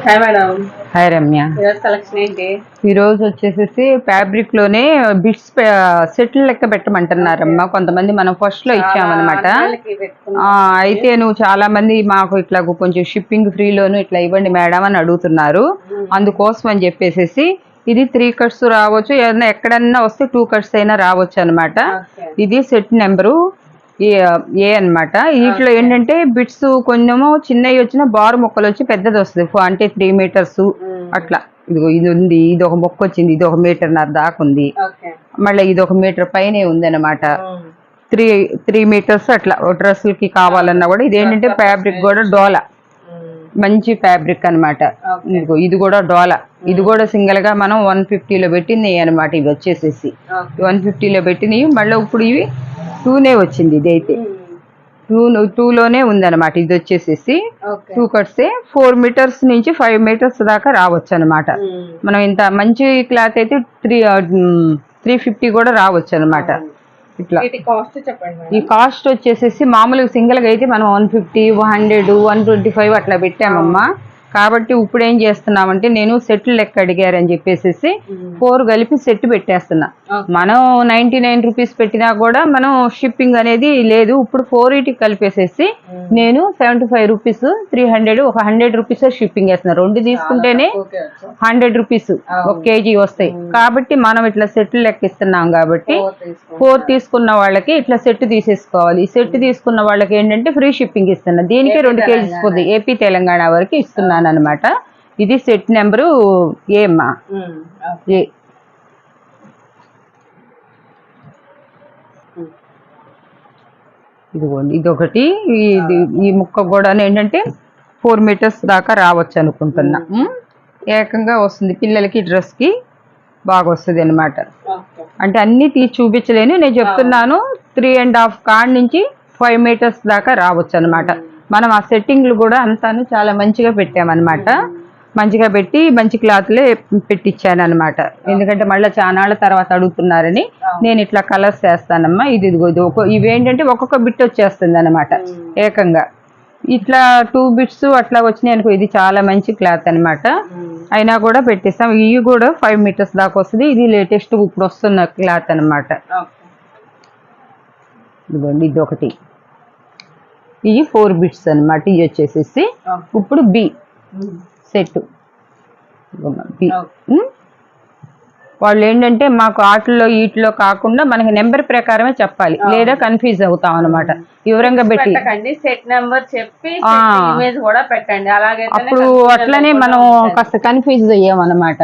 Hi madam. Hi Ramya. ఈరోజు collection ఏంటి? ఈరోజు వచ్చేసేసి ఫ్యాబ్రిక్ లోనే బిట్స్ సెట్లు లెక్క పెట్టమంటున్నారమ్మా. కొంతమంది మనం ఫస్ట్ లో ఇచ్చామన్నమాట. అయితే నువ్వు చాలా మంది మాకు ఇట్లా కొంచెం షిప్పింగ్ ఫ్రీలోను ఇట్లా ఇవ్వండి మేడం అని అడుగుతున్నారు. అందుకోసం అని చెప్పేసి ఇది 3 కట్స్ రావచ్చు, ఏదైనా ఎక్కడన్నా వస్తే 2 కట్స్ అయినా రావచ్చు అనమాట. ఇది సెట్ నెంబరు ఏ అనమాట. వీటిలో ఏంటంటే బిట్స్ కొంచెము చిన్నవి వచ్చినా బారు మొక్కలు వచ్చి పెద్దది వస్తుంది, అంటే 3 మీటర్స్ అట్లా. ఇదిగో ఇది ఉంది, ఇది ఒక మొక్క వచ్చింది, ఇది 1.5 మీటర్ దాకా ఉంది. మళ్ళీ ఇది 1 మీటర్ పైనే ఉంది అనమాట. 3 మీటర్స్ అట్లా డ్రెస్సులకి కావాలన్నా కూడా. ఇది ఏంటంటే ఫ్యాబ్రిక్ కూడా డోలా, మంచి ఫ్యాబ్రిక్ అనమాట. ఇది కూడా డోలా. ఇది కూడా సింగిల్ గా మనం 150లో పెట్టింది అనమాట. ఇవి వచ్చేసేసి 150లో పెట్టినవి. మళ్ళీ ఇప్పుడు ఇవి 2నే వచ్చింది. ఇది అయితే 2లోనే ఉందన్నమాట. ఇది వచ్చేసేసి 2 కట్స్ 4 మీటర్స్ నుంచి 5 మీటర్స్ దాకా రావచ్చు అనమాట. మనం ఇంత మంచి క్లాత్ అయితే 350 కూడా రావచ్చు అనమాట. ఇట్లా ఈ కాస్ట్ వచ్చేసేసి మామూలుగా సింగిల్ గా అయితే మనం 150, 100, 125 అట్లా పెట్టామమ్మా. కాబట్టి ఇప్పుడు ఏం చేస్తున్నామంటే, నేను సెట్లు లెక్క అడిగారని చెప్పేసి 4 కలిపి సెట్ పెట్టేస్తున్నా. మనం 99 రూపీస్ పెట్టినా కూడా మనం షిప్పింగ్ అనేది లేదు. ఇప్పుడు 4 కలిపేసేసి నేను 75 రూపీస్, 300, ఒక 100 రూపీస్ షిప్పింగ్ వేస్తున్నా. 2 తీసుకుంటేనే 100 రూపీస్ 1 కేజీ వస్తాయి. కాబట్టి మనం ఇట్లా సెట్లు లెక్క ఇస్తున్నాం కాబట్టి 4 తీసుకున్న వాళ్ళకి ఇట్లా సెట్ తీసేసుకోవాలి. ఈ సెట్ తీసుకున్న వాళ్ళకి ఏంటంటే ఫ్రీ షిప్పింగ్ ఇస్తున్నా. దీనికి 2 కేజీస్ పోతుంది. ఏపీ తెలంగాణ వరకు ఇస్తున్నాను అనమాట. ఇది సెట్ నెంబరు ఏమ్మా ఏ. ఇదిగోండి, ఇదొకటి. ఈ ముక్క కూడా ఏంటంటే 4 మీటర్స్ దాకా రావచ్చు అనుకుంటున్నా. ఏకంగా వస్తుంది పిల్లలకి, డ్రెస్ కి బాగా వస్తుంది అనమాట. అంటే అన్ని తీసి చూపించలేను, నేను చెప్తున్నాను. 3.5 కాడ్ నుంచి 5 మీటర్స్ దాకా రావచ్చు అనమాట. మనం ఆ సెట్టింగ్లు కూడా అంతాను చాలా మంచిగా పెట్టామన్నమాట. మంచిగా పెట్టి మంచి క్లాత్లే పెట్టించాను అనమాట. ఎందుకంటే మళ్ళీ చాలా తర్వాత అడుగుతున్నారని నేను ఇట్లా కలర్స్ వేస్తానమ్మా. ఇది ఇవేంటంటే ఒక్కొక్క బిట్ వచ్చేస్తుంది అనమాట ఏకంగా. ఇట్లా 2 బిట్స్ అట్లా వచ్చినాయి అనుకో. ఇది చాలా మంచి క్లాత్ అనమాట. అయినా కూడా పెట్టిస్తాం. ఇవి కూడా 5 మీటర్స్ దాకా వస్తుంది. ఇది లేటెస్ట్ ఇప్పుడు వస్తున్న క్లాత్ అనమాట. ఇదిగోండి, ఇది ఒకటి. ఇవి 4 బిట్స్ అనమాట. ఇవి వచ్చేసేసి ఇప్పుడు బి సెట్. వాళ్ళు ఏంటంటే మాకు ఆటల్లో వీటిలో కాకుండా మనకి నెంబర్ ప్రకారమే చెప్పాలి, లేదా కన్ఫ్యూజ్ అవుతాం అనమాట. వివరంగా పెట్టి సెట్ నెంబర్ చెప్పి ఇమేజ్ కూడా పెట్టండి. అలాగే అప్పుడు అట్లనే మనం కాస్త కన్ఫ్యూజ్ అయ్యామన్నమాట.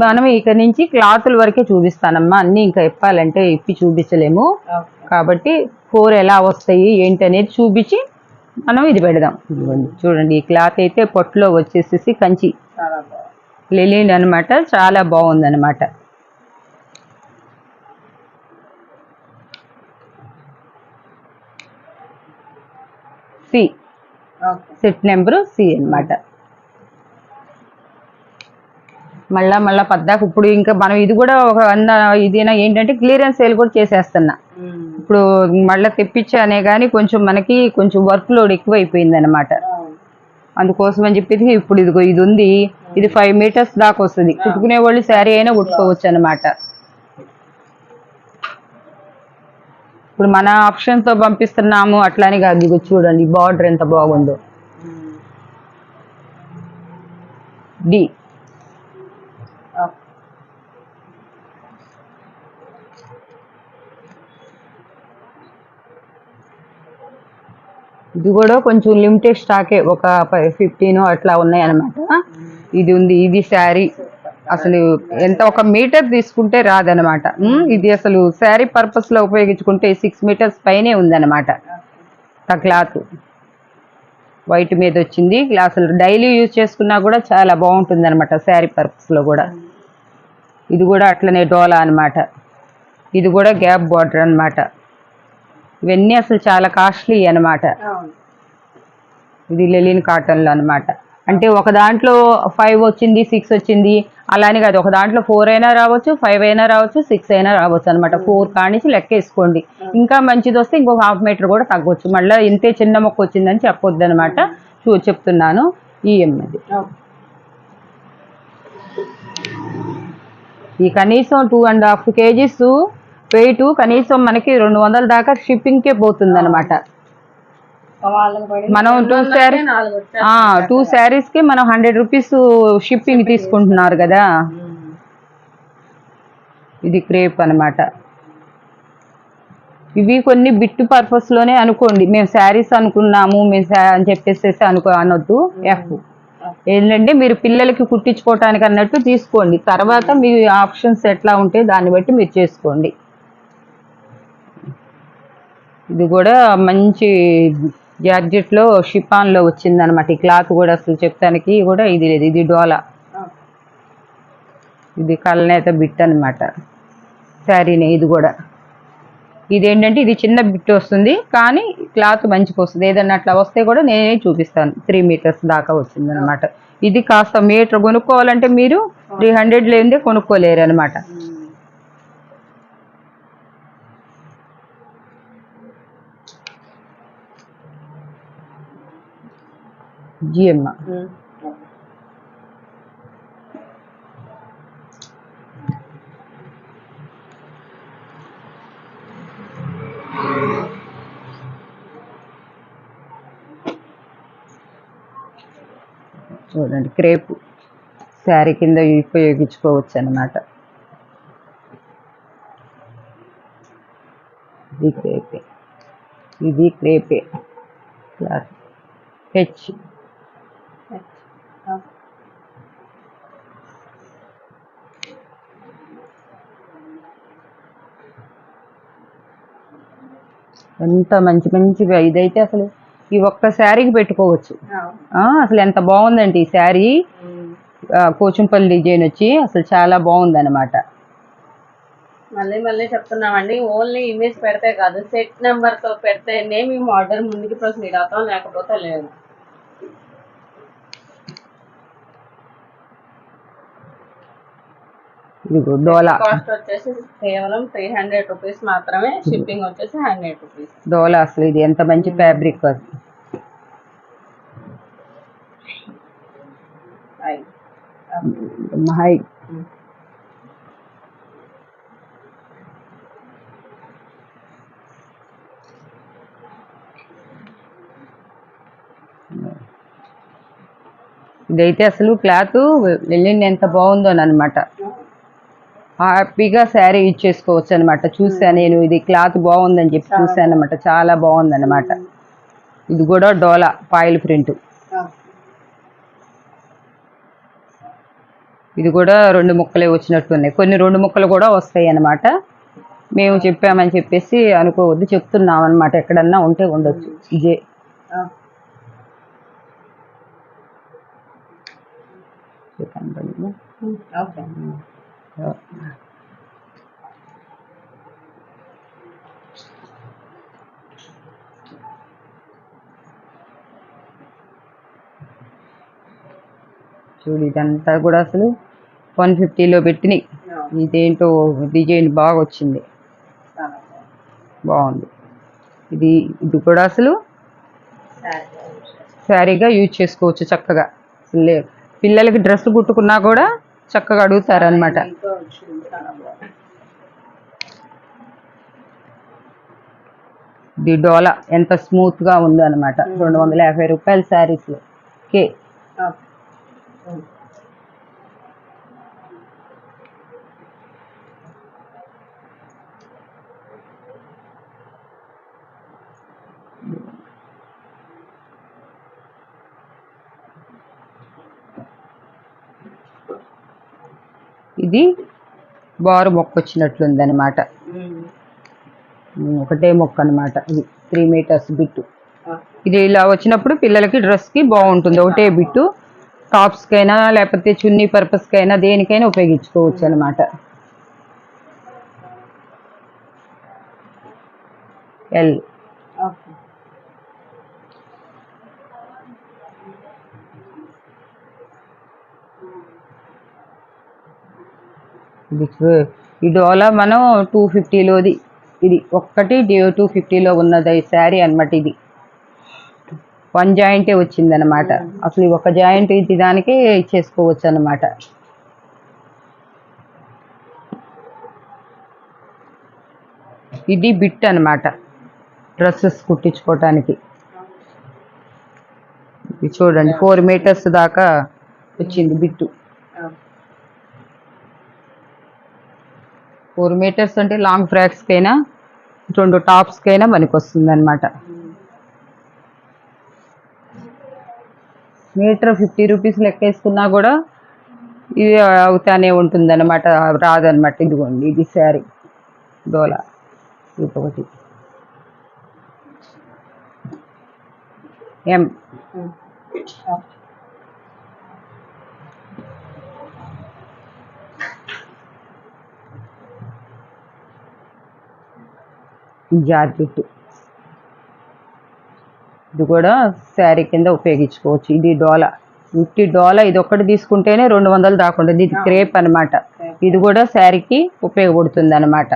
మనం ఇక నుంచి క్లాతుల వరకే చూపిస్తానమ్మా. అన్ని ఇంకా ఇప్పాలంటే ఇప్పి చూపించలేము. కాబట్టి 4 ఎలా వస్తాయి ఏంటి అనేది చూపించి మనం ఇది పెడదాం. చూడండి, ఈ క్లాత్ అయితే పొట్టులో వచ్చేసేసి కంచి లెలిన్ అనమాట. చాలా బాగుంది అనమాట. సి సెట్ నెంబరు సి అనమాట. మళ్ళా పద్దాకు ఇప్పుడు ఇంకా మనం ఇది కూడా ఒక ఇదేనా ఏంటంటే క్లియరెన్స్ సేల్ కూడా చేసేస్తున్నా. ఇప్పుడు మళ్ళీ తెప్పించానే కానీ కొంచెం మనకి కొంచెం వర్క్ లోడ్ ఎక్కువ అయిపోయింది అనమాట. అందుకోసం అని చెప్పేసి ఇప్పుడు ఇదిగో ఇది ఉంది. ఇది 5 మీటర్స్ దాకా వస్తుంది. కుట్టుకునే వాళ్ళు శారీ అయినా కుట్టుకోవచ్చు అనమాట. ఇప్పుడు మన ఆప్షన్ తో పంపిస్తున్నాము అట్లానే కాదు. ఇదిగో చూడండి, బార్డర్ ఎంత బాగుందో. డి ఇది కూడా కొంచెం లిమిటెడ్ స్టాకే, ఒక 15 అట్లా ఉన్నాయి అనమాట. ఇది ఉంది. ఇది శారీ అసలు ఎంత 1 మీటర్ తీసుకుంటే రాదనమాట. ఇది అసలు శారీ పర్పస్ లో ఉపయోగించుకుంటే 6 మీటర్స్ పైనే ఉందన్నమాట. ఆ క్లాత్ వైట్ మీద వచ్చింది. అసలు డైలీ యూజ్ చేసుకున్నా కూడా చాలా బాగుంటుంది అనమాట శారీ పర్పస్ లో కూడా. ఇది కూడా అట్లనే డోలా అనమాట. ఇది కూడా గ్యాప్ బార్డర్ అనమాట. ఇవన్నీ అసలు చాలా కాస్ట్లీ అనమాట. ఇది లెలిన్ కాటన్లో అనమాట. అంటే ఒక దాంట్లో 5 వచ్చింది, 6 వచ్చింది అలానే కాదు. ఒక దాంట్లో 4 అయినా రావచ్చు, 5 అయినా రావచ్చు, 6 అయినా రావచ్చు అనమాట. 4 కానించి లెక్కేసుకోండి. ఇంకా మంచిది వస్తే ఇంకొక 1/2 మీటర్ కూడా తగ్గవచ్చు. మళ్ళీ ఇంతే చిన్న మొక్క వచ్చిందని చెప్పొద్దు అనమాట. చెప్తున్నాను. ఈ ఎమ్మది ఈ కనీసం 2.5 kgs వెయిట్ కనీసం మనకి 200 దాకా షిప్పింగ్కే పోతుంది అనమాట. మనం 2 శారీస్ కి మనం 100 రూపీస్ షిప్పింగ్ తీసుకుంటున్నారు కదా. ఇది క్రేప్ అనమాట. ఇవి కొన్ని బిట్ పర్పస్ లోనే అనుకోండి, మేము శారీస్ అనుకున్నాము మేము అని చెప్పేసి అనొద్దు. ఏంటంటే మీరు పిల్లలకి కుట్టించుకోవటానికి అన్నట్టు తీసుకోండి, తర్వాత మీ ఆప్షన్స్ ఎట్లా ఉంటే దాన్ని బట్టి మీరు చేసుకోండి. ఇది కూడా మంచి జార్జెట్ లో షిఫాన్ లో వచ్చింది అనమాట. ఈ క్లాత్ కూడా అసలు చెప్తానికి కూడా ఇది లేదు. ఇది డోలా, ఇది కళ్ళనేత బిట్ అనమాట శారీని. ఇది కూడా ఇదేంటంటే ఇది చిన్న బిట్ వస్తుంది కానీ క్లాత్ మంచిగా వస్తుంది. ఏదన్నా అట్లా వస్తే కూడా నేనే చూపిస్తాను. 3 మీటర్స్ దాకా వచ్చింది అనమాట. ఇది కాస్త మీటర్ కొనుక్కోవాలంటే మీరు 300 లేనిదే కొనుక్కోలేరు అనమాట. జిఎమ్మ చూడండి, క్రేప్ శారీ కింద ఉపయోగించుకోవచ్చు అన్నమాట. ఇది క్రేపే, ఇది క్రేపే క్లాత్ హెచ్. ఎంత మంచి మంచిగా. ఇదైతే అసలు ఈ ఒక్క శారీకి పెట్టుకోవచ్చు. అసలు ఎంత బాగుందండి ఈ శారీ. కోచంపల్లి డిజైన్ వచ్చి అసలు చాలా బాగుంది అనమాట. మళ్ళీ మళ్ళీ చెప్తున్నామండి, ఓన్లీ ఇమేజ్ పెడితే కాదు, సెట్ నెంబర్ తో పెడితేనే మేము ఆర్డర్ ముందుకు ప్రొసీడ్ అవుతాం, లేకపోతే లేదు. డోలా కాస్ట్ వచ్చేసి కేవలం 300 రూపీస్ మాత్రమే, షిప్పింగ్ వచ్చేసి 100 రూపీస్. డోలా అసలు ఇది ఎంత మంచి ఫ్యాబ్రిక్. హై ఇదైతే అసలు క్లాత్ వెళ్ళింది ఎంత బాగుందో అనమాట. హ్యాపీగా శారీ యూజ్ చేసుకోవచ్చు అనమాట. చూసాను నేను, ఇది క్లాత్ బాగుందని చెప్పి చూసాను అనమాట. చాలా బాగుంది అనమాట. ఇది కూడా డోలా పాయిల్ ప్రింట్. ఇది కూడా 2 ముక్కలే వచ్చినట్టున్నాయి. కొన్ని 2 ముక్కలు కూడా వస్తాయి అన్నమాట. మేము చెప్పామని చెప్పేసి అనుకోవద్దు, చెప్తున్నాం అనమాట. ఎక్కడన్నా ఉంటే ఉండొచ్చు. ఇదే చూడు, ఇదంతా కూడా అసలు 150లో పెట్టినాయి. ఇదేంటో డిజైన్ బాగా వచ్చింది, బాగుంది. ఇది ఇది కూడా అసలు శారీగా యూజ్ చేసుకోవచ్చు చక్కగా. పిల్లలకి డ్రెస్ కుట్టుకున్నా కూడా చక్కగా అడుగుతారనమాట. ఇది డోలా ఎంత స్మూత్ గా ఉందో అనమాట. 250 రూపాయల శారీస్ లో కే. ఇది బారు మొక్క వచ్చినట్లుంది అనమాట. ఒకటే మొక్క అనమాట. ఇది 3 మీటర్స్ బిట్టు. ఇది ఇలా వచ్చినప్పుడు పిల్లలకి డ్రెస్కి బాగుంటుంది. ఒకటే బిట్టు టాప్స్కైనా లేకపోతే చున్నీ పర్పస్కైనా దేనికైనా ఉపయోగించుకోవచ్చు అనమాట. ఎల్ ఈ డోలా మనం 250లోది. ఇది ఒక్కటి 250లో ఉన్నది ఈ శారీ అనమాట. ఇది 1 జాయింటే వచ్చిందనమాట. అసలు ఒక జాయింట్ ఇది దానికే ఇచ్చేసుకోవచ్చు అనమాట. ఇది బిట్ అన్నమాట, డ్రెస్సెస్ కుట్టించుకోవటానికి. ఇది చూడండి 4 మీటర్స్ దాకా వచ్చింది బిట్టు. 4 మీటర్స్ అంటే లాంగ్ ఫ్రాక్స్కైనా 2 టాప్స్కైనా మనకి వస్తుంది అనమాట. మీటర్ 50 రూపీస్ లెక్క వేసుకున్నా కూడా ఇది అవుతానే ఉంటుంది అనమాట, రాదనమాట. ఇదిగోండి ఇది శారీ డోలా, ఇంకొకటి ఎం. జాకెట్ ఇది కూడా శారీ కింద ఉపయోగించుకోవచ్చు. ఇది డోలా, ఉట్టి డోలా ఇది ఒక్కటి తీసుకుంటేనే 200 దాకా ఉంటుంది. ఇది క్రేప్ అనమాట. ఇది కూడా శారీకి ఉపయోగపడుతుంది అనమాట.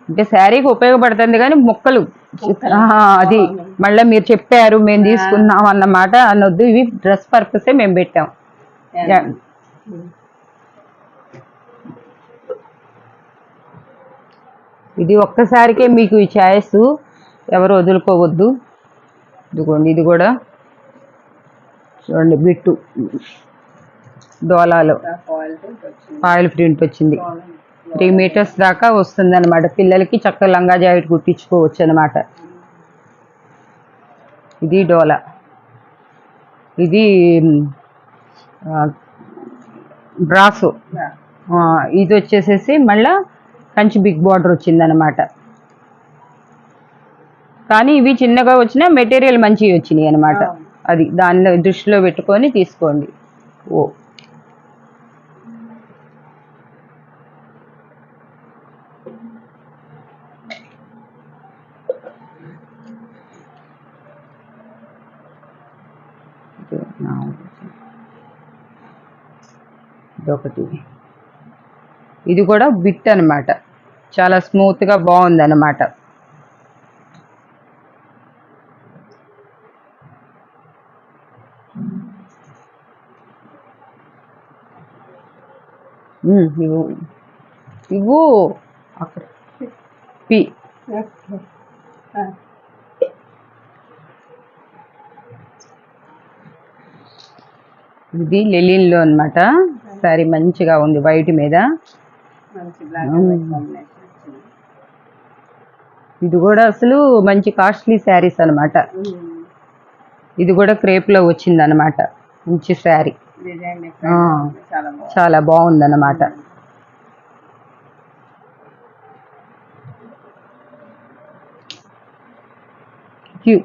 అంటే శారీకి ఉపయోగపడుతుంది కానీ ముక్కలు అది మళ్ళీ మీరు చెప్పారు మేము తీసుకున్నాం అన్నమాట అనొద్దు. ఇవి డ్రెస్ పర్పసే మేము పెట్టాం. ఇది ఒక్కసారికే మీకు ఈ ఛాయిస్ ఎవరు వదులుకోవద్దు. ఇదిగోండి ఇది కూడా చూడండి బిట్టు డోలాలో ఆయిల్ ప్రింట్ వచ్చింది. 3 మీటర్స్ దాకా వస్తుంది అనమాట. పిల్లలకి చక్కగా లంగా జాకెట్ కుట్టించుకోవచ్చు అనమాట. ఇది డోలా, ఇది బ్రాసో. ఇది వచ్చేసేసి మళ్ళా కంచి బిగ్ బార్డర్ వచ్చింది అనమాట. కానీ ఇవి చిన్నగా వచ్చినా మెటీరియల్ మంచివి వచ్చినాయి అనమాట. అది దానిలో దృష్టిలో పెట్టుకొని తీసుకోండి. ఓ ఇదొకటి, ఇది కూడా బిట్ అనమాట. చాలా స్మూత్గా బాగుంది అనమాట. ఇవ్వు అక్కడ పి. ఇది లెలిన్లో అనమాట. సారీ మంచిగా ఉంది వైట్ మీద. ఇది కూడా అసలు మంచి కాస్ట్లీ శారీస్ అనమాట. ఇది కూడా క్రేప్లో వచ్చింది అనమాట. మంచి శారీ, చాలా బాగుంది అన్నమాట. క్యూ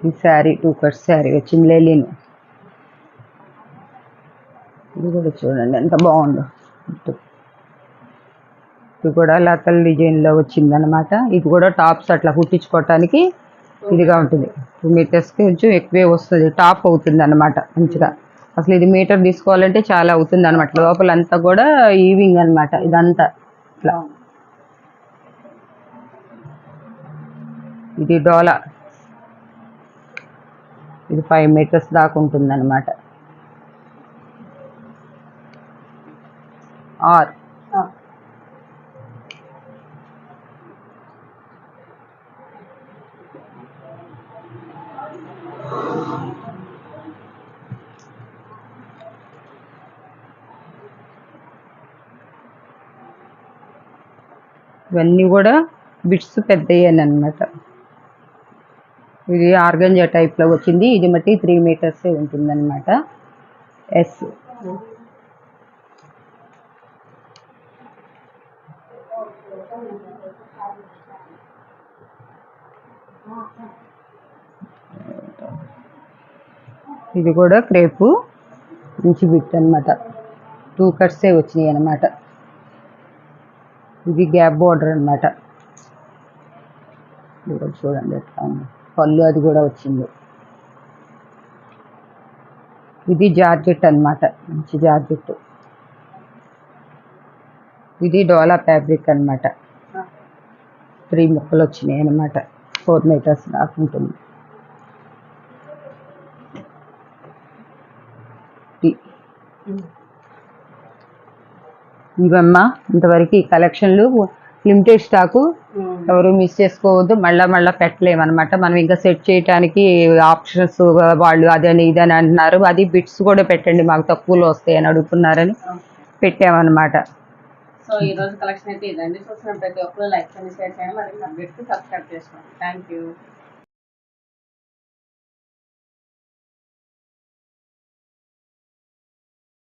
ఈ శారీ 2 కట్స్ శారీ వచ్చింది లెలిన్. ఇది కూడా చూడండి ఎంత బాగుందో. ఇది కూడా లతల్ డిజైన్లో వచ్చింది అనమాట. ఇది కూడా టాప్స్ అట్లా కుట్టించుకోవటానికి ఇదిగా ఉంటుంది. 2 మీటర్స్కి కొంచెం ఎక్కువే వస్తుంది, టాప్ అవుతుంది అనమాట మంచిగా. అసలు ఇది మీటర్ తీసుకోవాలంటే చాలా అవుతుంది అనమాట. లోపలంతా కూడా ఈవింగ్ అనమాట ఇదంతా ఇట్లా. ఇది డోలా, ఇది 5 మీటర్స్ దాకా ఉంటుంది అనమాట. ఆర్ ఇవన్నీ కూడా బిట్స్ పెద్దయ్యాను అనమాట. ఇది ఆర్గంజా టైప్లో వచ్చింది. ఇది మట్టి 3 మీటర్సే ఉంటుంది అనమాట. ఎస్. ఇది కూడా క్రేపు మంచి బిట్ అనమాట. 2 కట్సే వచ్చినాయి అనమాట. ఇది గ్యాప్ బోర్డర్ అనమాట. చూడండి ఎట్లా ఉంది పళ్ళు, అది కూడా వచ్చింది. ఇది జార్జెట్ అనమాట, మంచి జార్జెట్. ఇది డోలా ఫ్యాబ్రిక్ అనమాట. 3 ముక్కలు వచ్చినాయి అనమాట. 4 మీటర్స్ దాకా ఉంటుంది. 150. ఇవమ్మా ఇంతవరకు ఈ కలెక్షన్లు లిమిటెడ్ స్టాకు, ఎవరు మిస్ చేసుకోవద్దు. మళ్ళా పెట్టలేమన్నమాట. మనం ఇంకా సెట్ చేయడానికి ఆప్షన్స్ వాళ్ళు అదని ఇదని అంటున్నారు. అది బిట్స్ కూడా పెట్టండి మాకు తక్కువలో వస్తాయని అడుగుతున్నారని పెట్టామన్నమాట. సో ఈ రోజు కలెక్షన్ అయితే ఇదండి. చూసిన ప్రతి ఒక్కరు లైక్ చేయండి, షేర్ చేయండి, మరి అప్డేట్కి సబ్స్క్రైబ్ చేసుకోండి. Thank you.